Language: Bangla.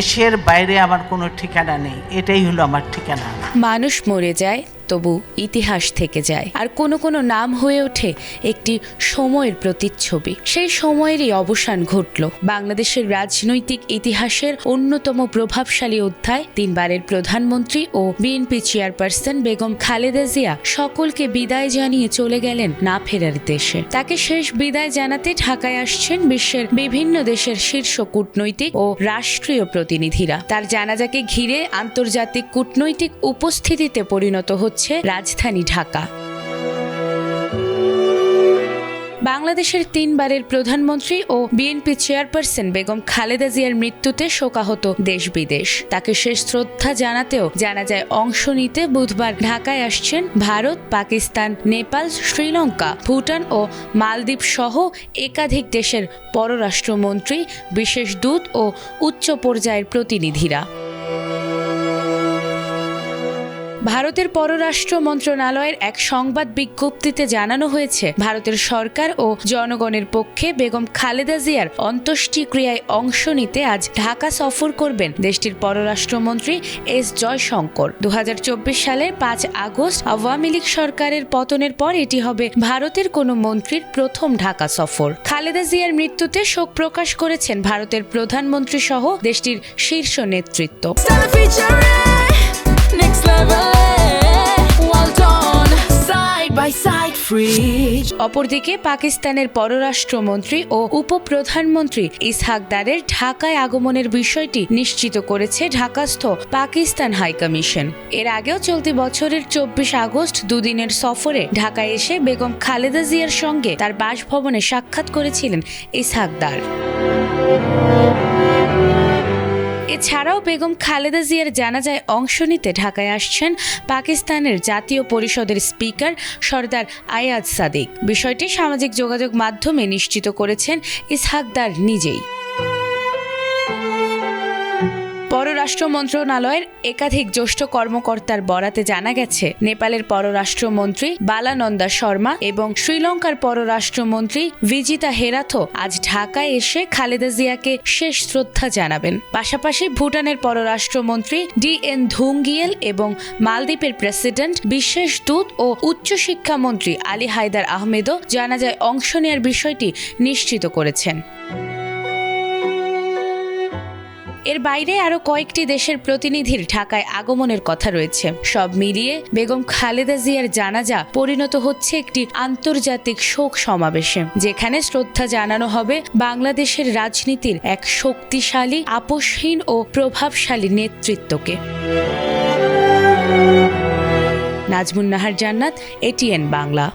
দেশের বাইরে আমার কোনো ঠিকানা নেই, এটাই হলো আমার ঠিকানা। মানুষ মরে যায়, তবু ইতিহাস থেকে যায়, আর কোনো কোনো নাম হয়ে ওঠে একটি সময়ের প্রতিচ্ছবি। সেই সময়েরই অবসান ঘটল বাংলাদেশের রাজনৈতিক ইতিহাসের অন্যতম প্রভাবশালী অধ্যায়। তিনবারের প্রধানমন্ত্রী ও বিএনপি চেয়ারপারসন বেগম খালেদা জিয়া সকলকে বিদায় জানিয়ে চলে গেলেন না ফেরার দেশে। তাকে শেষ বিদায় জানাতে ঢাকায় আসছেন বিশ্বের বিভিন্ন দেশের শীর্ষ কূটনৈতিক ও রাষ্ট্রীয় প্রতিনিধিরা। তার জানাজাকে ঘিরে আন্তর্জাতিক কূটনৈতিক উপস্থিতিতে পরিণত হচ্ছে রাজধানী ঢাকা। বাংলাদেশের তিনবারের প্রধানমন্ত্রী ও বিএনপি চেয়ারপারসন বেগম খালেদা জিয়ার মৃত্যুতে শোকাহত দেশ বিদেশ। তাকে শেষ শ্রদ্ধা জানাতেও জানাজায় অংশ নিতে বুধবার ঢাকায় আসছেন ভারত, পাকিস্তান, নেপাল, শ্রীলঙ্কা, ভুটান ও মালদ্বীপ সহ একাধিক দেশের পররাষ্ট্রমন্ত্রী, বিশেষ দূত ও উচ্চ পর্যায়ের প্রতিনিধিরা। ভারতের পররাষ্ট্র মন্ত্রণালয়ের এক সংবাদ বিজ্ঞপ্তিতে জানানো হয়েছে, ভারতের সরকার ও জনগণের পক্ষে বেগম খালেদা জিয়ার অন্ত্যেষ্টিক্রিয়ায় অংশ নিতে আজ ঢাকা সফর করবেন দেশটির পররাষ্ট্রমন্ত্রী এস জয়শঙ্কর। 2024 সালের 5 আগস্ট আওয়ামী লীগ সরকারের পতনের পর এটি হবে ভারতের কোনো মন্ত্রীর প্রথম ঢাকা সফর। খালেদা জিয়ার মৃত্যুতে শোক প্রকাশ করেছেন ভারতের প্রধানমন্ত্রী সহ দেশটির শীর্ষ নেতৃত্ব। অপরদিকে পাকিস্তানের পররাষ্ট্রমন্ত্রী ও উপপ্রধানমন্ত্রী ইসহাক দারের ঢাকায় আগমনের বিষয়টি নিশ্চিত করেছে ঢাকাস্থ পাকিস্তান হাইকমিশন। এর আগেও চলতি বছরের 24 আগস্ট দুদিনের সফরে ঢাকায় এসে বেগম খালেদা জিয়ার সঙ্গে তার বাসভবনে সাক্ষাৎ করেছিলেন ইসহাক দার। এছাড়াও বেগম খালেদা জিয়ার জানাজায় অংশ নিতে ঢাকায় আসছেন পাকিস্তানের জাতীয় পরিষদের স্পিকার সরদার আয়াজ সাদিক। বিষয়টি সামাজিক যোগাযোগ মাধ্যমে নিশ্চিত করেছেন ইসহাক দার নিজেই। পররাষ্ট্র মন্ত্রণালয়ের একাধিক জ্যেষ্ঠ কর্মকর্তার বরাতে জানা গেছে, নেপালের পররাষ্ট্রমন্ত্রী বালানন্দা শর্মা এবং শ্রীলঙ্কার পররাষ্ট্রমন্ত্রী ভিজিতা হেরাথো আজ ঢাকায় এসে খালেদা জিয়াকে শেষ শ্রদ্ধা জানাবেন। পাশাপাশি ভুটানের পররাষ্ট্রমন্ত্রী DN ধুঙ্গিয়েল এবং মালদ্বীপের প্রেসিডেন্ট, বিশেষ দূত ও উচ্চশিক্ষামন্ত্রী আলী হায়দার আহমেদও জানাজায় অংশ নেওয়ার বিষয়টি নিশ্চিত করেছেন। এর বাইরে আরও কয়েকটি দেশের প্রতিনিধির ঢাকায় আগমনের কথা রয়েছে। সব মিলিয়ে বেগম খালেদা জিয়ার জানাজা পরিণত হচ্ছে একটি আন্তর্জাতিক শোক সমাবেশে, যেখানে শ্রদ্ধা জানানো হবে বাংলাদেশের রাজনীতির এক শক্তিশালী, আপোষহীন ও প্রভাবশালী নেতৃত্বকে। নাজমুন নাহার জান্নাত, ATN বাংলা।